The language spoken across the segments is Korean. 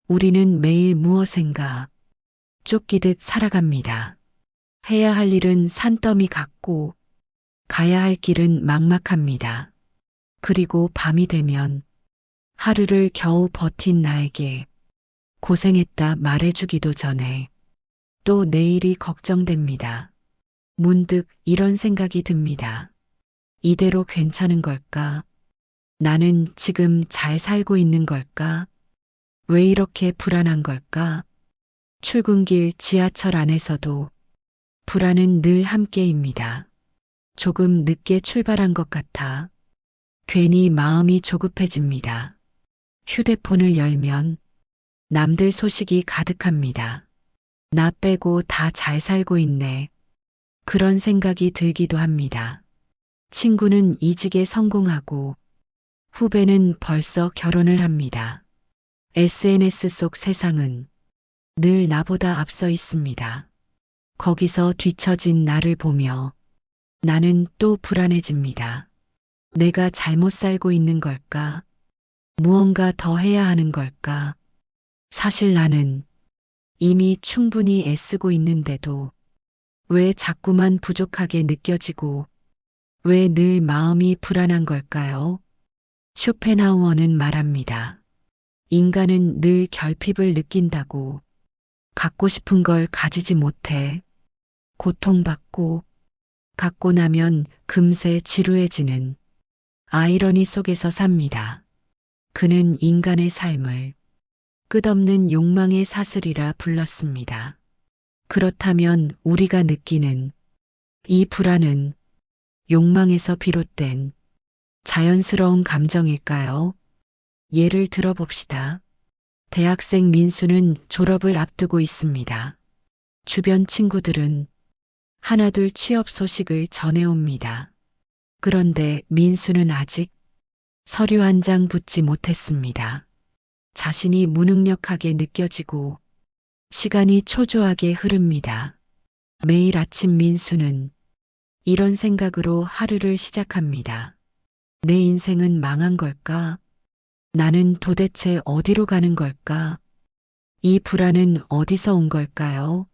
우리는 매일 무엇인가 쫓기듯 살아갑니다. 해야 할 일은 산더미 같고 가야 할 길은 막막합니다. 그리고 밤이 되면 하루를 겨우 버틴 나에게 고생했다 말해주기도 전에 또 내일이 걱정됩니다. 문득 이런 생각이 듭니다. 이대로 괜찮은 걸까? 나는 지금 잘 살고 있는 걸까? 왜 이렇게 불안한 걸까? 출근길 지하철 안에서도 불안은 늘 함께입니다. 조금 늦게 출발한 것 같아 괜히 마음이 조급해집니다. 휴대폰을 열면 남들 소식이 가득합니다. 나 빼고 다 잘 살고 있네. 그런 생각이 들기도 합니다. 친구는 이직에 성공하고 후배는 벌써 결혼을 합니다. SNS 속 세상은 늘 나보다 앞서 있습니다. 거기서 뒤처진 나를 보며 나는 또 불안해집니다. 내가 잘못 살고 있는 걸까? 무언가 더 해야 하는 걸까? 사실 나는 이미 충분히 애쓰고 있는데도 왜 자꾸만 부족하게 느껴지고 왜 늘 마음이 불안한 걸까요? 쇼펜하우어는 말합니다. 인간은 늘 결핍을 느낀다고 갖고 싶은 걸 가지지 못해 고통받고 갖고 나면 금세 지루해지는 아이러니 속에서 삽니다. 그는 인간의 삶을 끝없는 욕망의 사슬이라 불렀습니다. 그렇다면 우리가 느끼는 이 불안은 욕망에서 비롯된 자연스러운 감정일까요? 예를 들어봅시다. 대학생 민수는 졸업을 앞두고 있습니다. 주변 친구들은 하나둘 취업 소식을 전해옵니다. 그런데 민수는 아직 서류 한 장 붙지 못했습니다. 자신이 무능력하게 느껴지고 시간이 초조하게 흐릅니다. 매일 아침 민수는 이런 생각으로 하루를 시작합니다. 내 인생은 망한 걸까? 나는 도대체 어디로 가는 걸까? 이 불안은 어디서 온 걸까요?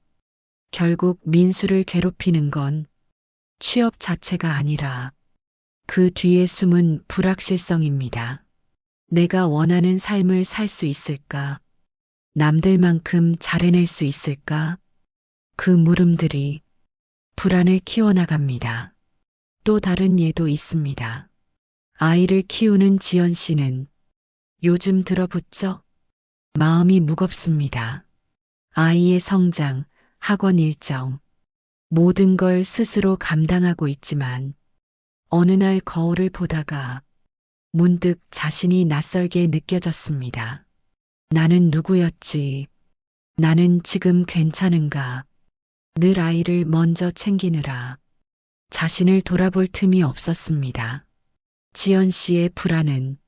결국 민수를 괴롭히는 건 취업 자체가 아니라 그 뒤에 숨은 불확실성입니다. 내가 원하는 삶을 살 수 있을까? 남들만큼 잘 해낼 수 있을까? 그 물음들이 불안을 키워나갑니다. 또 다른 예도 있습니다. 아이를 키우는 지연 씨는 요즘 들어붙죠? 마음이 무겁습니다. 아이의 성장, 학원 일정, 모든 걸 스스로 감당하고 있지만 어느 날 거울을 보다가 문득 자신이 낯설게 느껴졌습니다. 나는 누구였지? 나는 지금 괜찮은가? 늘 아이를 먼저 챙기느라 자신을 돌아볼 틈이 없었습니다. 지연 씨의 불안은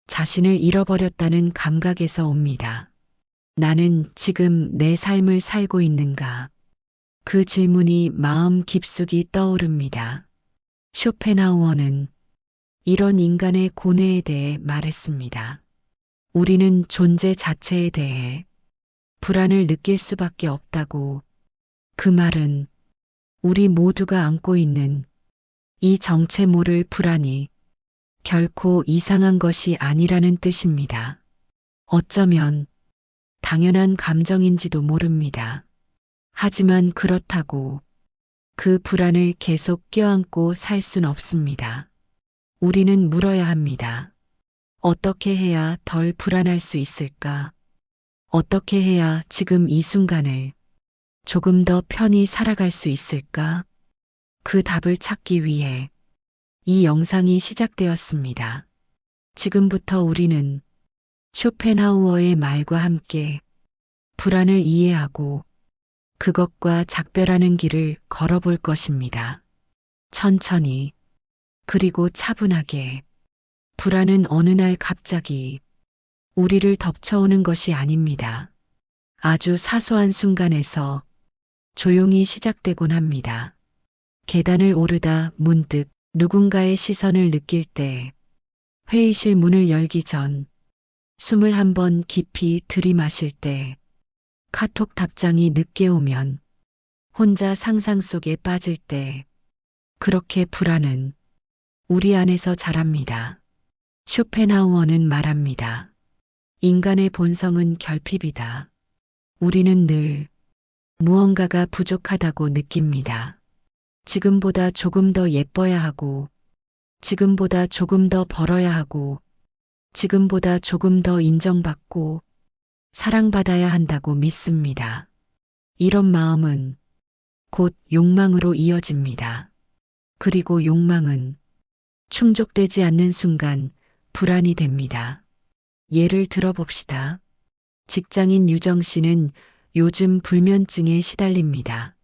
자신을 잃어버렸다는 감각에서 옵니다. 나는 지금 내 삶을 살고 있는가? 그 질문이 마음 깊숙이 떠오릅니다. 쇼펜하우어는 이런 인간의 고뇌에 대해 말했습니다. 우리는 존재 자체에 대해 불안을 느낄 수밖에 없다고. 그 말은 우리 모두가 안고 있는 이 정체 모를 불안이 결코 이상한 것이 아니라는 뜻입니다. 어쩌면 당연한 감정인지도 모릅니다. 하지만 그렇다고 그 불안을 계속 껴안고 살 순 없습니다. 우리는 물어야 합니다. 어떻게 해야 덜 불안할 수 있을까? 어떻게 해야 지금 이 순간을 조금 더 편히 살아갈 수 있을까? 그 답을 찾기 위해 이 영상이 시작되었습니다. 지금부터 우리는 쇼펜하우어의 말과 함께 불안을 이해하고 그것과 작별하는 길을 걸어볼 것입니다. 천천히, 그리고 차분하게. 불안은 어느 날 갑자기 우리를 덮쳐오는 것이 아닙니다. 아주 사소한 순간에서 조용히 시작되곤 합니다. 계단을 오르다 문득 누군가의 시선을 느낄 때, 회의실 문을 열기 전 숨을 한 번 깊이 들이마실 때, 카톡 답장이 늦게 오면, 혼자 상상 속에 빠질 때, 그렇게 불안은 우리 안에서 자랍니다. 쇼펜하우어는 말합니다. 인간의 본성은 결핍이다. 우리는 늘 무언가가 부족하다고 느낍니다. 지금보다 조금 더 예뻐야 하고, 지금보다 조금 더 벌어야 하고, 지금보다 조금 더 인정받고, 사랑받아야 한다고 믿습니다. 이런 마음은 곧 욕망으로 이어집니다. 그리고 욕망은 충족되지 않는 순간 불안이 됩니다. 예를 들어봅시다. 직장인 유정 씨는 요즘 불면증에 시달립니다.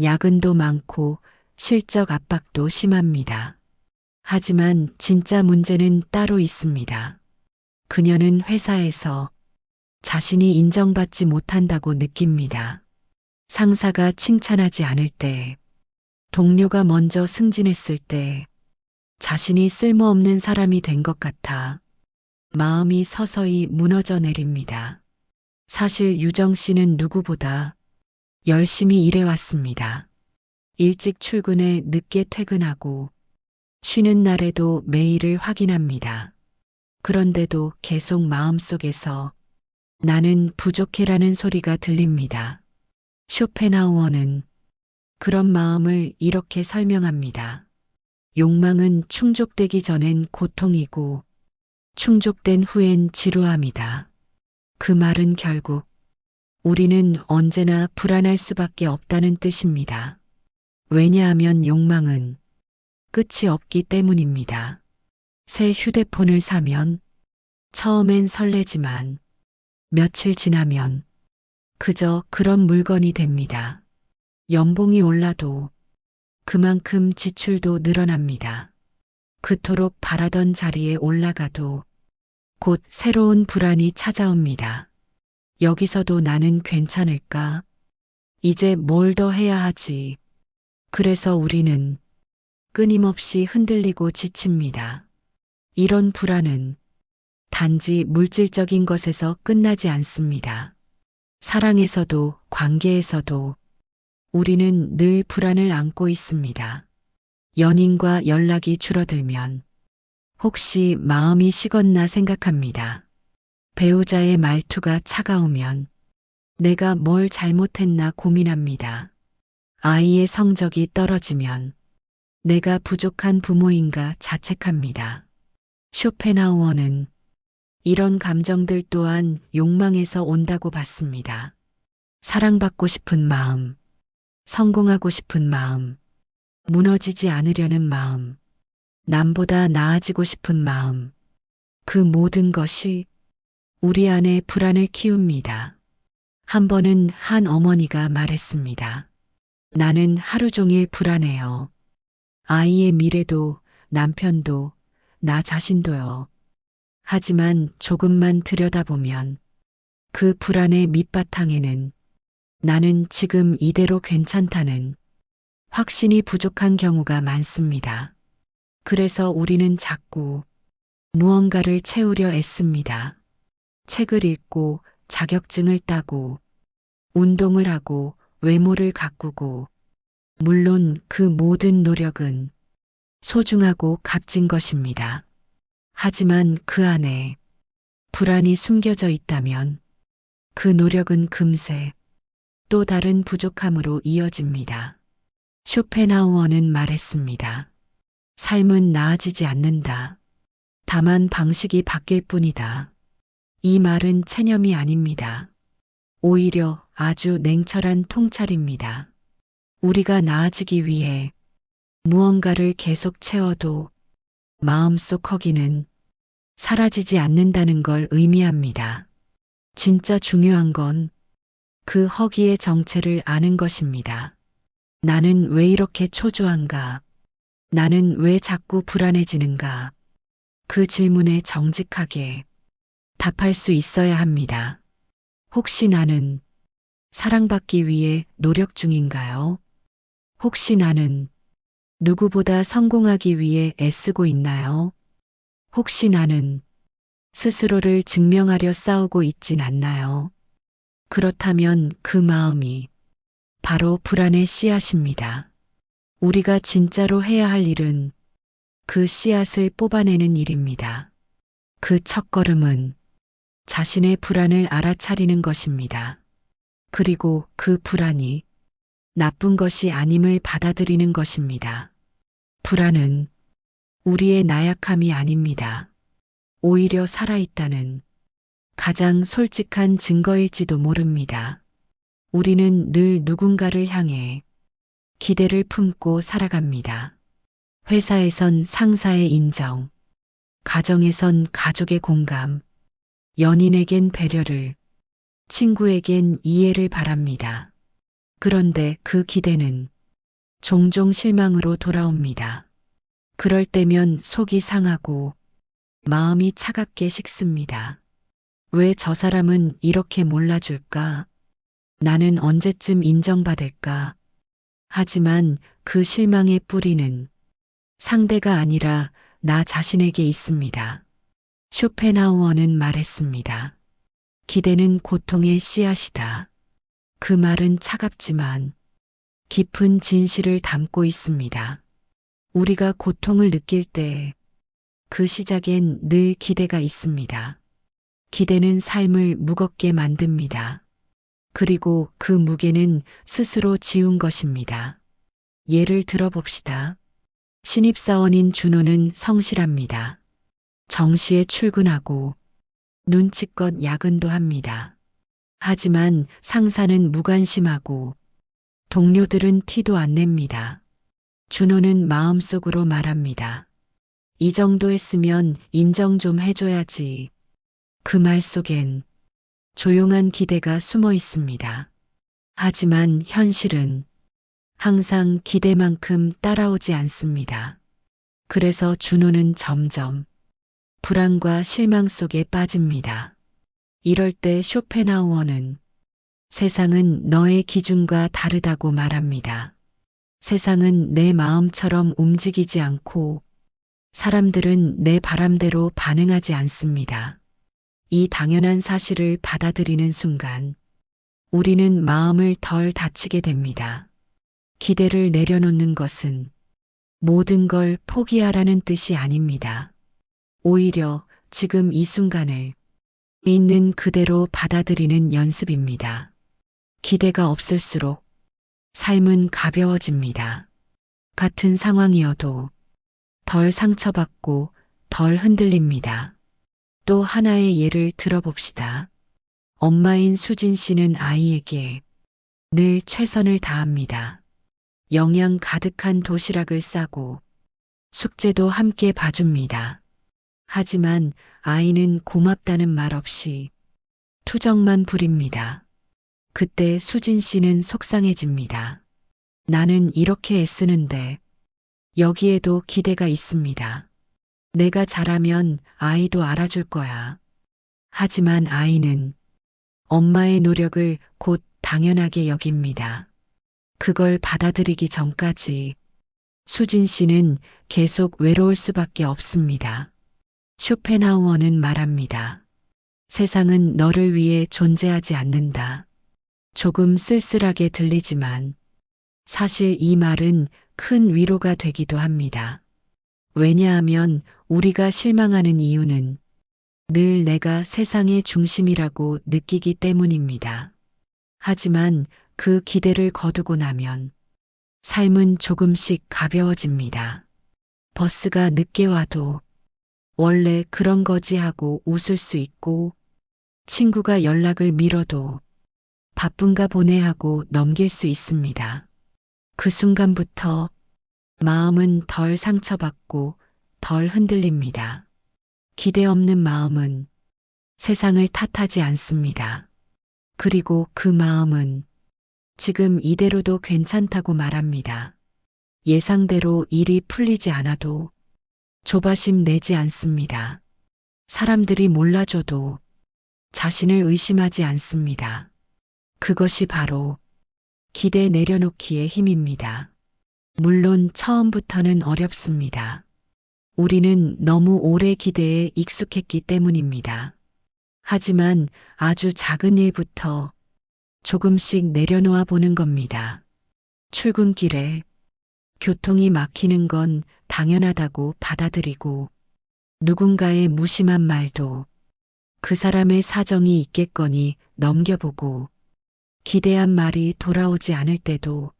야근도 많고 실적 압박도 심합니다. 하지만 진짜 문제는 따로 있습니다. 그녀는 회사에서 자신이 인정받지 못한다고 느낍니다. 상사가 칭찬하지 않을 때, 동료가 먼저 승진했을 때, 자신이 쓸모없는 사람이 된 것 같아 마음이 서서히 무너져 내립니다. 사실 유정 씨는 누구보다 열심히 일해왔습니다. 일찍 출근해 늦게 퇴근하고 쉬는 날에도 메일을 확인합니다. 그런데도 계속 마음속에서 나는 부족해라는 소리가 들립니다. 쇼펜하우어는 그런 마음을 이렇게 설명합니다. 욕망은 충족되기 전엔 고통이고 충족된 후엔 지루함이다. 그 말은 결국 우리는 언제나 불안할 수밖에 없다는 뜻입니다. 왜냐하면 욕망은 끝이 없기 때문입니다. 새 휴대폰을 사면 처음엔 설레지만 며칠 지나면 그저 그런 물건이 됩니다. 연봉이 올라도 그만큼 지출도 늘어납니다. 그토록 바라던 자리에 올라가도 곧 새로운 불안이 찾아옵니다. 여기서도 나는 괜찮을까? 이제 뭘 더 해야 하지? 그래서 우리는 끊임없이 흔들리고 지칩니다. 이런 불안은 단지 물질적인 것에서 끝나지 않습니다. 사랑에서도 관계에서도 우리는 늘 불안을 안고 있습니다. 연인과 연락이 줄어들면 혹시 마음이 식었나 생각합니다. 배우자의 말투가 차가우면 내가 뭘 잘못했나 고민합니다. 아이의 성적이 떨어지면 내가 부족한 부모인가 자책합니다. 쇼펜하우어는 이런 감정들 또한 욕망에서 온다고 봤습니다. 사랑받고 싶은 마음, 성공하고 싶은 마음, 무너지지 않으려는 마음, 남보다 나아지고 싶은 마음, 그 모든 것이 우리 안에 불안을 키웁니다. 한 번은 한 어머니가 말했습니다. 나는 하루 종일 불안해요. 아이의 미래도 남편도 나 자신도요. 하지만 조금만 들여다보면 그 불안의 밑바탕에는 나는 지금 이대로 괜찮다는 확신이 부족한 경우가 많습니다. 그래서 우리는 자꾸 무언가를 채우려 애씁니다. 책을 읽고 자격증을 따고 운동을 하고 외모를 가꾸고 물론 그 모든 노력은 소중하고 값진 것입니다. 하지만 그 안에 불안이 숨겨져 있다면 그 노력은 금세 또 다른 부족함으로 이어집니다. 쇼펜하우어는 말했습니다. 삶은 나아지지 않는다. 다만 방식이 바뀔 뿐이다. 이 말은 체념이 아닙니다. 오히려 아주 냉철한 통찰입니다. 우리가 나아지기 위해 무언가를 계속 채워도 마음속 허기는 사라지지 않는다는 걸 의미합니다. 진짜 중요한 건 그 허기의 정체를 아는 것입니다. 나는 왜 이렇게 초조한가? 나는 왜 자꾸 불안해지는가? 그 질문에 정직하게 답할 수 있어야 합니다. 혹시 나는 사랑받기 위해 노력 중인가요? 혹시 나는 누구보다 성공하기 위해 애쓰고 있나요? 혹시 나는 스스로를 증명하려 싸우고 있진 않나요? 그렇다면 그 마음이 바로 불안의 씨앗입니다. 우리가 진짜로 해야 할 일은 그 씨앗을 뽑아내는 일입니다. 그 첫걸음은 자신의 불안을 알아차리는 것입니다. 그리고 그 불안이 나쁜 것이 아님을 받아들이는 것입니다. 불안은 우리의 나약함이 아닙니다. 오히려 살아있다는 가장 솔직한 증거일지도 모릅니다. 우리는 늘 누군가를 향해 기대를 품고 살아갑니다. 회사에선 상사의 인정, 가정에선 가족의 공감, 연인에겐 배려를, 친구에겐 이해를 바랍니다. 그런데 그 기대는 종종 실망으로 돌아옵니다. 그럴 때면 속이 상하고 마음이 차갑게 식습니다. 왜 저 사람은 이렇게 몰라줄까? 나는 언제쯤 인정받을까? 하지만 그 실망의 뿌리는 상대가 아니라 나 자신에게 있습니다. 쇼펜하우어는 말했습니다. 기대는 고통의 씨앗이다. 그 말은 차갑지만 깊은 진실을 담고 있습니다. 우리가 고통을 느낄 때 그 시작엔 늘 기대가 있습니다. 기대는 삶을 무겁게 만듭니다. 그리고 그 무게는 스스로 지운 것입니다. 예를 들어봅시다. 신입사원인 준호는 성실합니다. 정시에 출근하고 눈치껏 야근도 합니다. 하지만 상사는 무관심하고 동료들은 티도 안 냅니다. 준호는 마음속으로 말합니다. 이 정도 했으면 인정 좀 해줘야지. 그 말 속엔 조용한 기대가 숨어 있습니다. 하지만 현실은 항상 기대만큼 따라오지 않습니다. 그래서 준호는 점점 불안과 실망 속에 빠집니다. 이럴 때 쇼펜하우어는 세상은 너의 기준과 다르다고 말합니다. 세상은 내 마음처럼 움직이지 않고 사람들은 내 바람대로 반응하지 않습니다. 이 당연한 사실을 받아들이는 순간 우리는 마음을 덜 다치게 됩니다. 기대를 내려놓는 것은 모든 걸 포기하라는 뜻이 아닙니다. 오히려 지금 이 순간을 있는 그대로 받아들이는 연습입니다. 기대가 없을수록 삶은 가벼워집니다. 같은 상황이어도 덜 상처받고 덜 흔들립니다. 또 하나의 예를 들어봅시다. 엄마인 수진 씨는 아이에게 늘 최선을 다합니다. 영양 가득한 도시락을 싸고 숙제도 함께 봐줍니다. 하지만 아이는 고맙다는 말 없이 투정만 부립니다. 그때 수진 씨는 속상해집니다. 나는 이렇게 애쓰는데 여기에도 기대가 있습니다. 내가 잘하면 아이도 알아줄 거야. 하지만 아이는 엄마의 노력을 곧 당연하게 여깁니다. 그걸 받아들이기 전까지 수진 씨는 계속 외로울 수밖에 없습니다. 쇼펜하우어는 말합니다. 세상은 너를 위해 존재하지 않는다. 조금 쓸쓸하게 들리지만 사실 이 말은 큰 위로가 되기도 합니다. 왜냐하면 우리가 실망하는 이유는 늘 내가 세상의 중심이라고 느끼기 때문입니다. 하지만 그 기대를 거두고 나면 삶은 조금씩 가벼워집니다. 버스가 늦게 와도 원래 그런 거지 하고 웃을 수 있고 친구가 연락을 미뤄도 바쁜가 보네 하고 넘길 수 있습니다. 그 순간부터 마음은 덜 상처받고 덜 흔들립니다. 기대 없는 마음은 세상을 탓하지 않습니다. 그리고 그 마음은 지금 이대로도 괜찮다고 말합니다. 예상대로 일이 풀리지 않아도 조바심 내지 않습니다. 사람들이 몰라줘도 자신을 의심하지 않습니다. 그것이 바로 기대 내려놓기의 힘입니다. 물론 처음부터는 어렵습니다. 우리는 너무 오래 기대에 익숙했기 때문입니다. 하지만 아주 작은 일부터 조금씩 내려놓아 보는 겁니다. 출근길에 교통이 막히는 건 당연하다고 받아들이고 누군가의 무심한 말도 그 사람의 사정이 있겠거니 넘겨보고 기대한 말이 돌아오지 않을 때도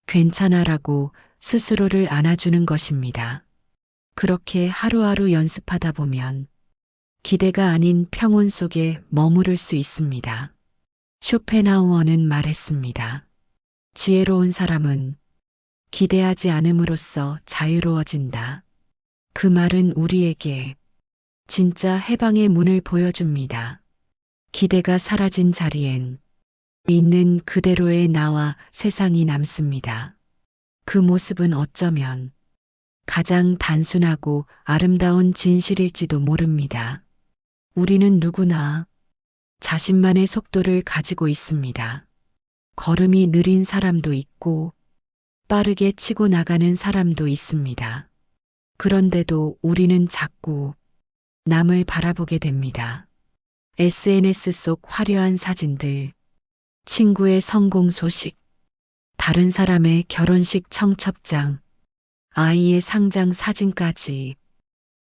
괜찮아라고 스스로를 안아주는 것입니다. 그렇게 하루하루 연습하다 보면 기대가 아닌 평온 속에 머무를 수 있습니다. 쇼펜하우어는 말했습니다. 지혜로운 사람은 기대하지 않음으로써 자유로워진다. 그 말은 우리에게 진짜 해방의 문을 보여줍니다. 기대가 사라진 자리엔 있는 그대로의 나와 세상이 남습니다. 그 모습은 어쩌면 가장 단순하고 아름다운 진실일지도 모릅니다. 우리는 누구나 자신만의 속도를 가지고 있습니다. 걸음이 느린 사람도 있고 빠르게 치고 나가는 사람도 있습니다. 그런데도 우리는 자꾸 남을 바라보게 됩니다. SNS 속 화려한 사진들, 친구의 성공 소식, 다른 사람의 결혼식 청첩장, 아이의 상장 사진까지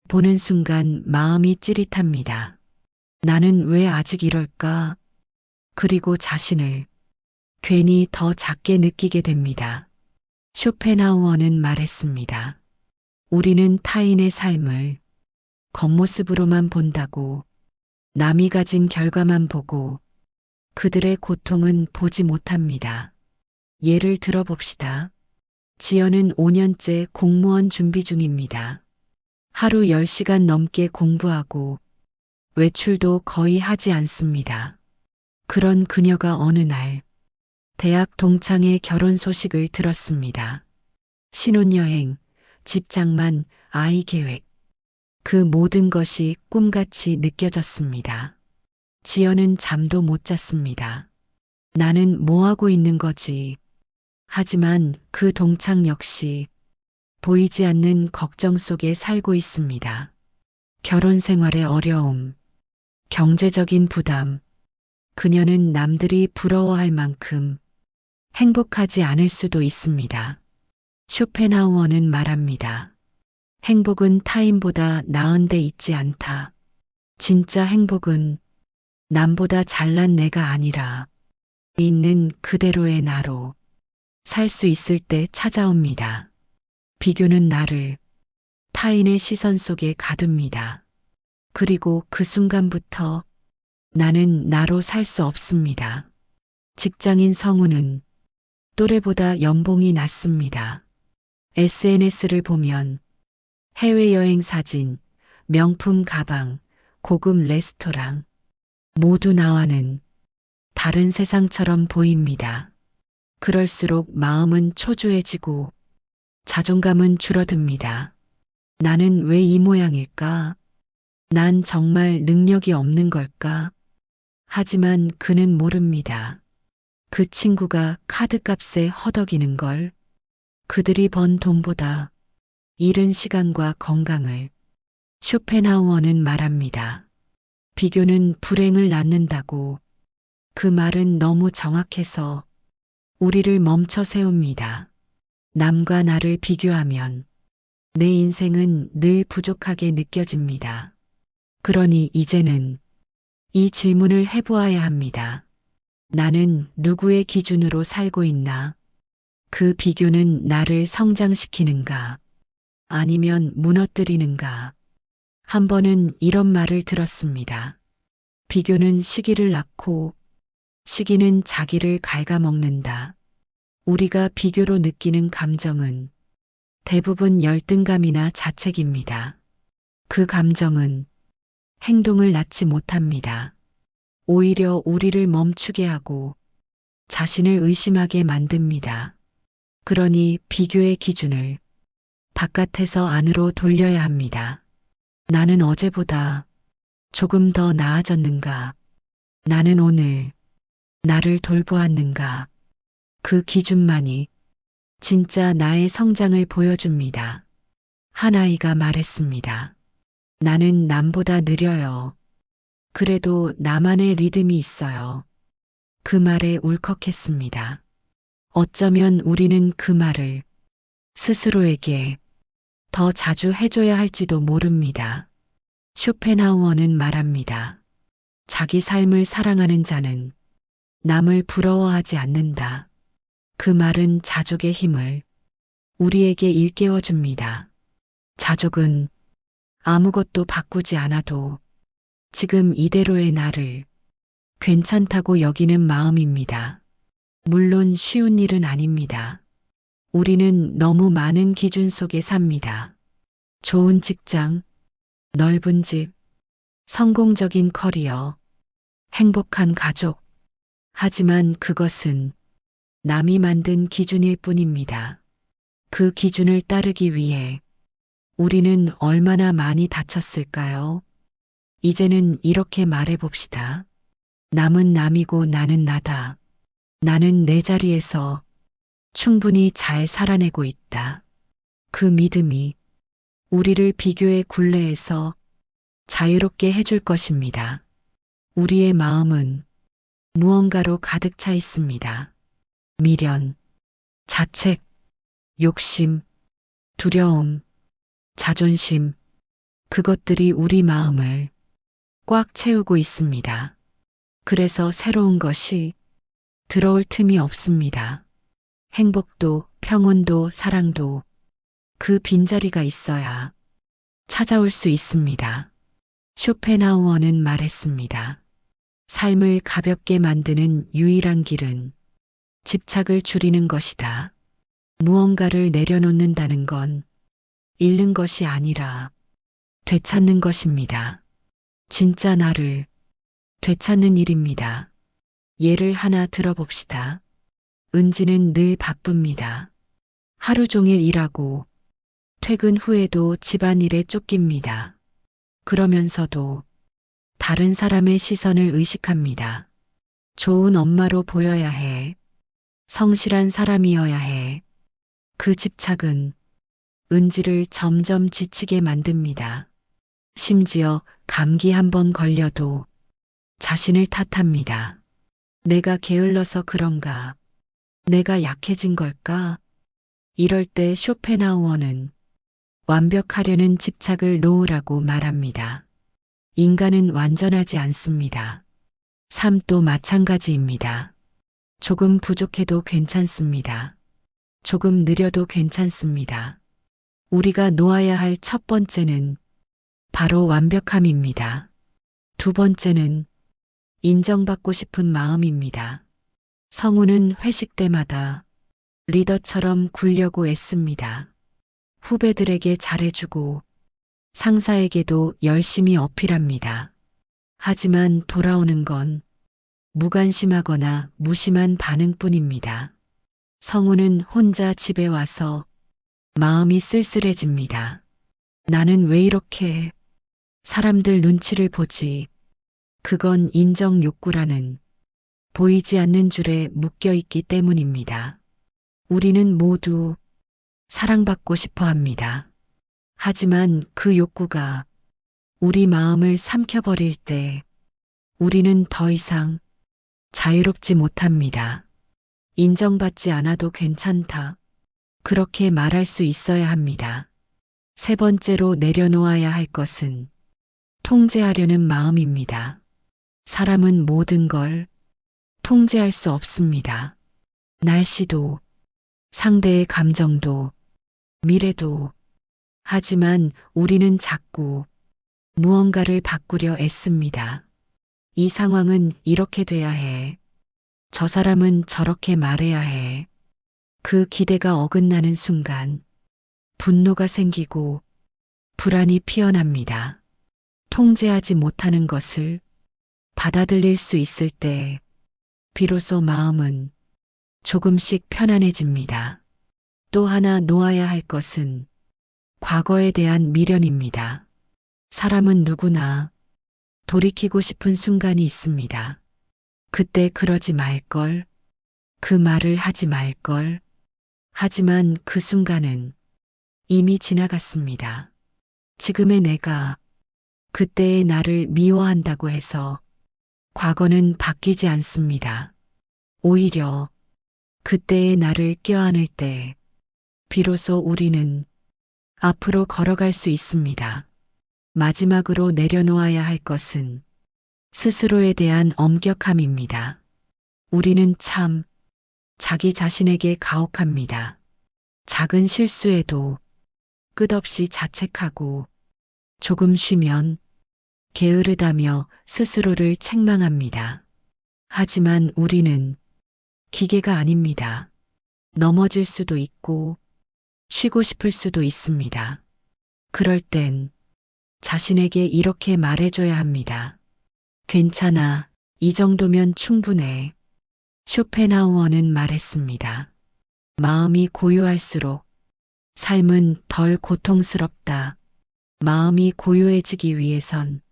보는 순간 마음이 찌릿합니다. 나는 왜 아직 이럴까? 그리고 자신을 괜히 더 작게 느끼게 됩니다. 쇼펜하우어는 말했습니다. 우리는 타인의 삶을 겉모습으로만 본다고 남이 가진 결과만 보고 그들의 고통은 보지 못합니다. 예를 들어봅시다. 지연은 5년째 공무원 준비 중입니다. 하루 10시간 넘게 공부하고 외출도 거의 하지 않습니다. 그런 그녀가 어느 날 대학 동창의 결혼 소식을 들었습니다. 신혼여행, 집 장만, 아이 계획. 그 모든 것이 꿈같이 느껴졌습니다. 지연은 잠도 못 잤습니다. 나는 뭐 하고 있는 거지? 하지만 그 동창 역시 보이지 않는 걱정 속에 살고 있습니다. 결혼 생활의 어려움, 경제적인 부담, 그녀는 남들이 부러워할 만큼 행복하지 않을 수도 있습니다. 쇼펜하우어는 말합니다. 행복은 타인보다 나은 데 있지 않다. 진짜 행복은 남보다 잘난 내가 아니라 있는 그대로의 나로 살 수 있을 때 찾아옵니다. 비교는 나를 타인의 시선 속에 가둡니다. 그리고 그 순간부터 나는 나로 살 수 없습니다. 직장인 성우는 또래보다 연봉이 낮습니다. SNS를 보면 해외여행 사진, 명품 가방, 고급 레스토랑 모두 나와는 다른 세상처럼 보입니다. 그럴수록 마음은 초조해지고 자존감은 줄어듭니다. 나는 왜 이 모양일까? 난 정말 능력이 없는 걸까? 하지만 그는 모릅니다. 그 친구가 카드값에 허덕이는 걸, 그들이 번 돈보다 잃은 시간과 건강을. 쇼펜하우어는 말합니다. 비교는 불행을 낳는다고. 그 말은 너무 정확해서 우리를 멈춰 세웁니다. 남과 나를 비교하면 내 인생은 늘 부족하게 느껴집니다. 그러니 이제는 이 질문을 해보아야 합니다. 나는 누구의 기준으로 살고 있나? 그 비교는 나를 성장시키는가? 아니면 무너뜨리는가? 한 번은 이런 말을 들었습니다. 비교는 시기를 낳고 시기는 자기를 갉아먹는다. 우리가 비교로 느끼는 감정은 대부분 열등감이나 자책입니다. 그 감정은 행동을 낳지 못합니다. 오히려 우리를 멈추게 하고 자신을 의심하게 만듭니다. 그러니 비교의 기준을 바깥에서 안으로 돌려야 합니다. 나는 어제보다 조금 더 나아졌는가? 나는 오늘 나를 돌보았는가? 그 기준만이 진짜 나의 성장을 보여줍니다. 한 아이가 말했습니다. 나는 남보다 느려요. 그래도 나만의 리듬이 있어요. 그 말에 울컥했습니다. 어쩌면 우리는 그 말을 스스로에게 더 자주 해줘야 할지도 모릅니다. 쇼펜하우어는 말합니다. 자기 삶을 사랑하는 자는 남을 부러워하지 않는다. 그 말은 자족의 힘을 우리에게 일깨워 줍니다. 자족은 아무것도 바꾸지 않아도 지금 이대로의 나를 괜찮다고 여기는 마음입니다. 물론 쉬운 일은 아닙니다. 우리는 너무 많은 기준 속에 삽니다. 좋은 직장, 넓은 집, 성공적인 커리어, 행복한 가족. 하지만 그것은 남이 만든 기준일 뿐입니다. 그 기준을 따르기 위해 우리는 얼마나 많이 다쳤을까요? 이제는 이렇게 말해봅시다. 남은 남이고 나는 나다. 나는 내 자리에서 충분히 잘 살아내고 있다. 그 믿음이 우리를 비교의 굴레에서 자유롭게 해줄 것입니다. 우리의 마음은 무언가로 가득 차 있습니다. 미련, 자책, 욕심, 두려움, 자존심, 그것들이 우리 마음을 꽉 채우고 있습니다. 그래서 새로운 것이 들어올 틈이 없습니다. 행복도, 평온도, 사랑도 그 빈자리가 있어야 찾아올 수 있습니다. 쇼펜하우어는 말했습니다. 삶을 가볍게 만드는 유일한 길은 집착을 줄이는 것이다. 무언가를 내려놓는다는 건 잃는 것이 아니라 되찾는 것입니다. 진짜 나를 되찾는 일입니다. 예를 하나 들어봅시다. 은지는 늘 바쁩니다. 하루 종일 일하고 퇴근 후에도 집안일에 쫓깁니다. 그러면서도 다른 사람의 시선을 의식합니다. 좋은 엄마로 보여야 해. 성실한 사람이어야 해. 그 집착은 은지를 점점 지치게 만듭니다. 심지어 감기 한 번 걸려도 자신을 탓합니다. 내가 게을러서 그런가? 내가 약해진 걸까? 이럴 때 쇼펜하우어는 완벽하려는 집착을 놓으라고 말합니다. 인간은 완전하지 않습니다. 삶도 마찬가지입니다. 조금 부족해도 괜찮습니다. 조금 느려도 괜찮습니다. 우리가 놓아야 할 첫 번째는 바로 완벽함입니다. 두 번째는 인정받고 싶은 마음입니다. 성우는 회식 때마다 리더처럼 굴려고 애씁니다. 후배들에게 잘해주고 상사에게도 열심히 어필합니다. 하지만 돌아오는 건 무관심하거나 무심한 반응뿐입니다. 성우는 혼자 집에 와서 마음이 쓸쓸해집니다. 나는 왜 이렇게 사람들 눈치를 보지? 그건 인정 욕구라는 보이지 않는 줄에 묶여 있기 때문입니다. 우리는 모두 사랑받고 싶어 합니다. 하지만 그 욕구가 우리 마음을 삼켜버릴 때 우리는 더 이상 자유롭지 못합니다. 인정받지 않아도 괜찮다. 그렇게 말할 수 있어야 합니다. 세 번째로 내려놓아야 할 것은 통제하려는 마음입니다. 사람은 모든 걸 통제할 수 없습니다. 날씨도, 상대의 감정도, 미래도. 하지만 우리는 자꾸 무언가를 바꾸려 애씁니다. 이 상황은 이렇게 돼야 해. 저 사람은 저렇게 말해야 해. 그 기대가 어긋나는 순간 분노가 생기고 불안이 피어납니다. 통제하지 못하는 것을 받아들일 수 있을 때 비로소 마음은 조금씩 편안해집니다. 또 하나 놓아야 할 것은 과거에 대한 미련입니다. 사람은 누구나 돌이키고 싶은 순간이 있습니다. 그때 그러지 말걸, 그 말을 하지 말걸. 하지만 그 순간은 이미 지나갔습니다. 지금의 내가 그때의 나를 미워한다고 해서 과거는 바뀌지 않습니다. 오히려 그때의 나를 껴안을 때 비로소 우리는 앞으로 걸어갈 수 있습니다. 마지막으로 내려놓아야 할 것은 스스로에 대한 엄격함입니다. 우리는 참 자기 자신에게 가혹합니다. 작은 실수에도 끝없이 자책하고 조금 쉬면 게으르다며 스스로를 책망합니다. 하지만 우리는 기계가 아닙니다. 넘어질 수도 있고 쉬고 싶을 수도 있습니다. 그럴 땐 자신에게 이렇게 말해줘야 합니다. 괜찮아. 이 정도면 충분해. 쇼펜하우어는 말했습니다. 마음이 고요할수록 삶은 덜 고통스럽다. 마음이 고요해지기 위해선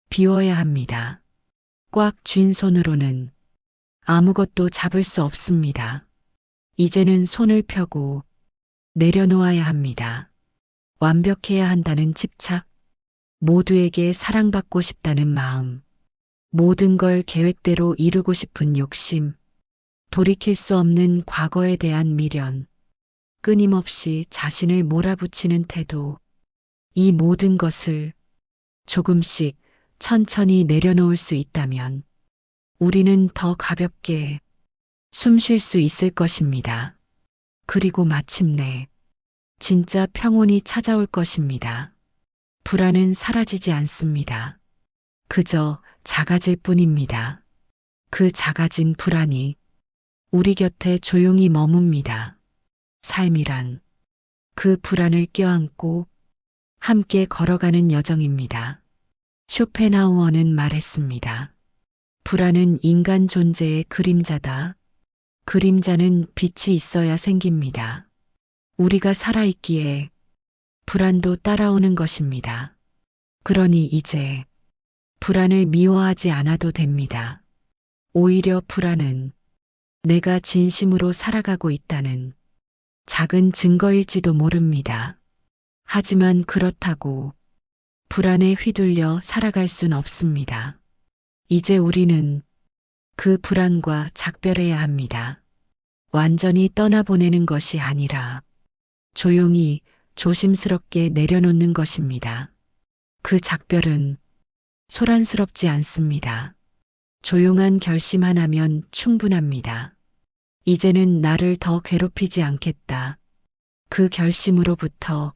비워야 합니다. 꽉 쥔 손으로는 아무것도 잡을 수 없습니다. 이제는 손을 펴고 내려놓아야 합니다. 완벽해야 한다는 집착, 모두에게 사랑받고 싶다는 마음, 모든 걸 계획대로 이루고 싶은 욕심, 돌이킬 수 없는 과거에 대한 미련, 끊임없이 자신을 몰아붙이는 태도, 이 모든 것을 조금씩 천천히 내려놓을 수 있다면 우리는 더 가볍게 숨 쉴 수 있을 것입니다. 그리고 마침내 진짜 평온이 찾아올 것입니다. 불안은 사라지지 않습니다. 그저 작아질 뿐입니다. 그 작아진 불안이 우리 곁에 조용히 머뭅니다. 삶이란 그 불안을 껴안고 함께 걸어가는 여정입니다. 쇼펜하우어는 말했습니다. 불안은 인간 존재의 그림자다. 그림자는 빛이 있어야 생깁니다. 우리가 살아있기에 불안도 따라오는 것입니다. 그러니 이제 불안을 미워하지 않아도 됩니다. 오히려 불안은 내가 진심으로 살아가고 있다는 작은 증거일지도 모릅니다. 하지만 그렇다고 불안에 휘둘려 살아갈 순 없습니다. 이제 우리는 그 불안과 작별해야 합니다. 완전히 떠나보내는 것이 아니라 조용히 조심스럽게 내려놓는 것입니다. 그 작별은 소란스럽지 않습니다. 조용한 결심 하나면 충분합니다. 이제는 나를 더 괴롭히지 않겠다. 그 결심으로부터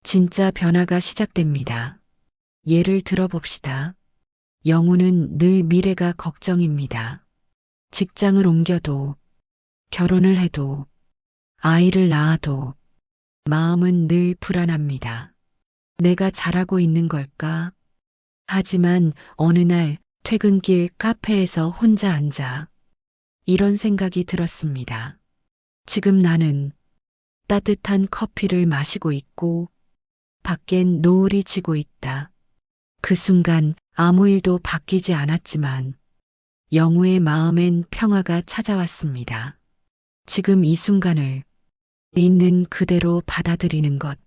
진짜 변화가 시작됩니다. 예를 들어봅시다. 영우는 늘 미래가 걱정입니다. 직장을 옮겨도, 결혼을 해도, 아이를 낳아도 마음은 늘 불안합니다. 내가 잘하고 있는 걸까? 하지만 어느 날 퇴근길 카페에서 혼자 앉아 이런 생각이 들었습니다. 지금 나는 따뜻한 커피를 마시고 있고 밖엔 노을이 지고 있다. 그 순간 아무 일도 바뀌지 않았지만 영우의 마음엔 평화가 찾아왔습니다. 지금 이 순간을 있는 그대로 받아들이는 것.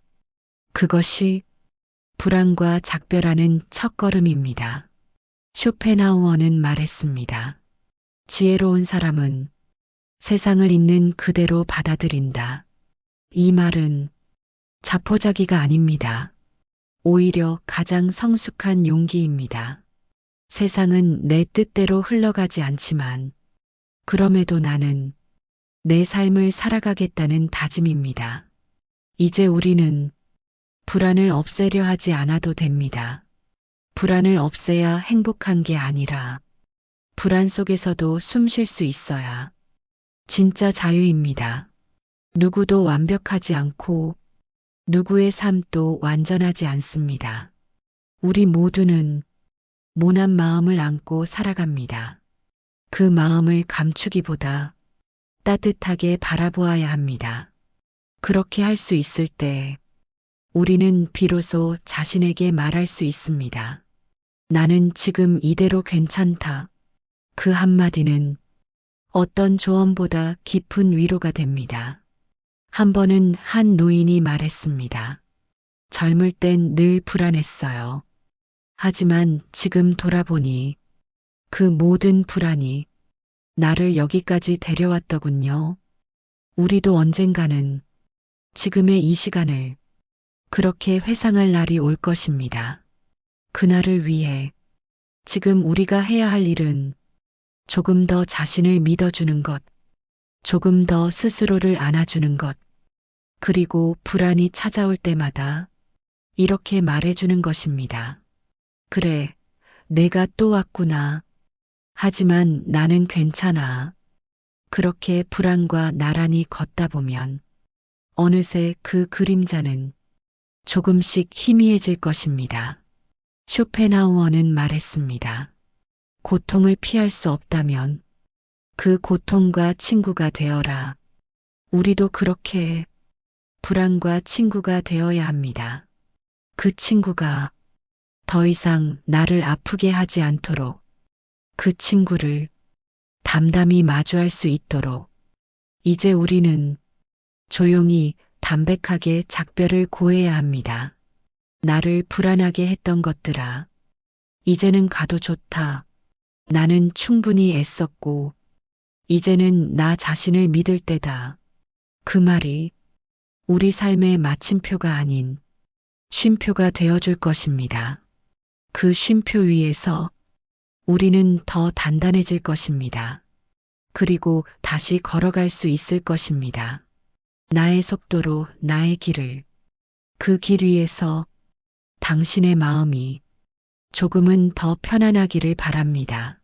그것이 불안과 작별하는 첫걸음입니다. 쇼펜하우어는 말했습니다. 지혜로운 사람은 세상을 있는 그대로 받아들인다. 이 말은 자포자기가 아닙니다. 오히려 가장 성숙한 용기입니다. 세상은 내 뜻대로 흘러가지 않지만 그럼에도 나는 내 삶을 살아가겠다는 다짐입니다. 이제 우리는 불안을 없애려 하지 않아도 됩니다. 불안을 없애야 행복한 게 아니라 불안 속에서도 숨 쉴 수 있어야 진짜 자유입니다. 누구도 완벽하지 않고 누구의 삶도 완전하지 않습니다. 우리 모두는 모난 마음을 안고 살아갑니다. 그 마음을 감추기보다 따뜻하게 바라보아야 합니다. 그렇게 할 수 있을 때 우리는 비로소 자신에게 말할 수 있습니다. 나는 지금 이대로 괜찮다. 그 한마디는 어떤 조언보다 깊은 위로가 됩니다. 한 번은 한 노인이 말했습니다. 젊을 땐 늘 불안했어요. 하지만 지금 돌아보니 그 모든 불안이 나를 여기까지 데려왔더군요. 우리도 언젠가는 지금의 이 시간을 그렇게 회상할 날이 올 것입니다. 그날을 위해 지금 우리가 해야 할 일은 조금 더 자신을 믿어주는 것, 조금 더 스스로를 안아주는 것, 그리고 불안이 찾아올 때마다 이렇게 말해주는 것입니다. 그래, 내가 또 왔구나. 하지만 나는 괜찮아. 그렇게 불안과 나란히 걷다 보면 어느새 그 그림자는 조금씩 희미해질 것입니다. 쇼펜하우어는 말했습니다. 고통을 피할 수 없다면 그 고통과 친구가 되어라. 우리도 그렇게 불안과 친구가 되어야 합니다. 그 친구가 더 이상 나를 아프게 하지 않도록, 그 친구를 담담히 마주할 수 있도록 이제 우리는 조용히 담백하게 작별을 고해야 합니다. 나를 불안하게 했던 것들아, 이제는 가도 좋다. 나는 충분히 애썼고, 이제는 나 자신을 믿을 때다. 그 말이 우리 삶의 마침표가 아닌 쉼표가 되어줄 것입니다. 그 쉼표 위에서 우리는 더 단단해질 것입니다. 그리고 다시 걸어갈 수 있을 것입니다. 나의 속도로 나의 길을, 그 길 위에서 당신의 마음이 조금은 더 편안하기를 바랍니다.